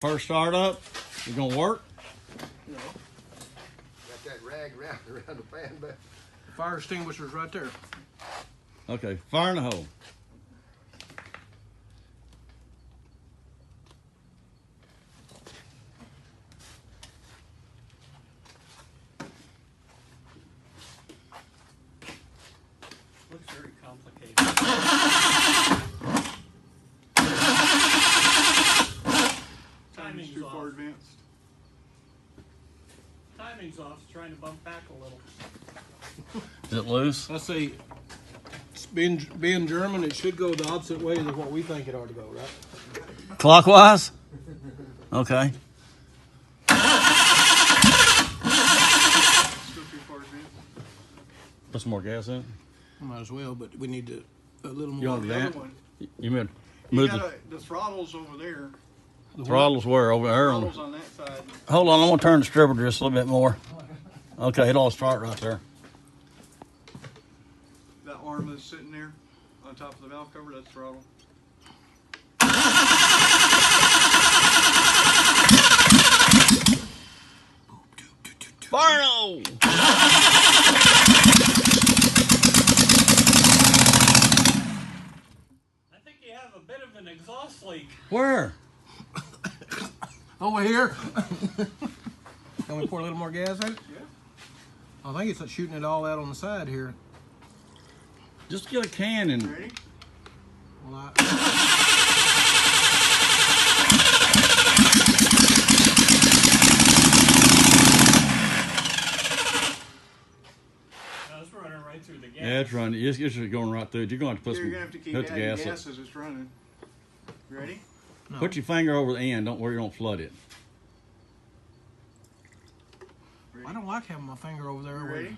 First start up, you gonna work? No. Got that rag around the fan, but Fire extinguisher's right there. Okay, fire in the hole. Looks very complicated. Timing's Too far off. advanced. Timing's off. It's trying to bump back a little. Is it loose? Let's see. It's being German, it should go the opposite way than what we think it ought to go, right? Clockwise? Okay. Still too far advanced. Put some more gas in it. Might as well, but we need to a little more. You want The that? other one. You mean You move gotta, the throttle's over there. the throttles where? Over there? Throttle's on that side. Hold on, I'm gonna turn the distributor just a little bit more. Okay, it'll all start right there. That arm that's sitting there on top of the valve cover, that's throttle. Barno! I think you have a bit of an exhaust leak. Where? Over here. Can we pour a little more gas in it? yeah. I think it's shooting it all out on the side here. Just get a can and Ready? Well, No, it's running right through the gas. yeah, it's running. It's just going right through it. You're gonna have to put you're some gonna have to keep put the adding gas gas up. as it's running. Ready? No. Put your finger over the end. Don't worry, you don't flood it. I don't like having my finger over there. Ready?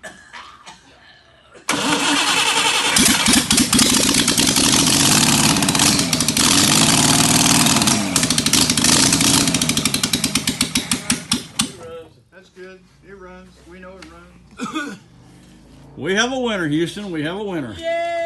That's good. It runs. We know it runs. We have a winner, Houston. We have a winner. Yay!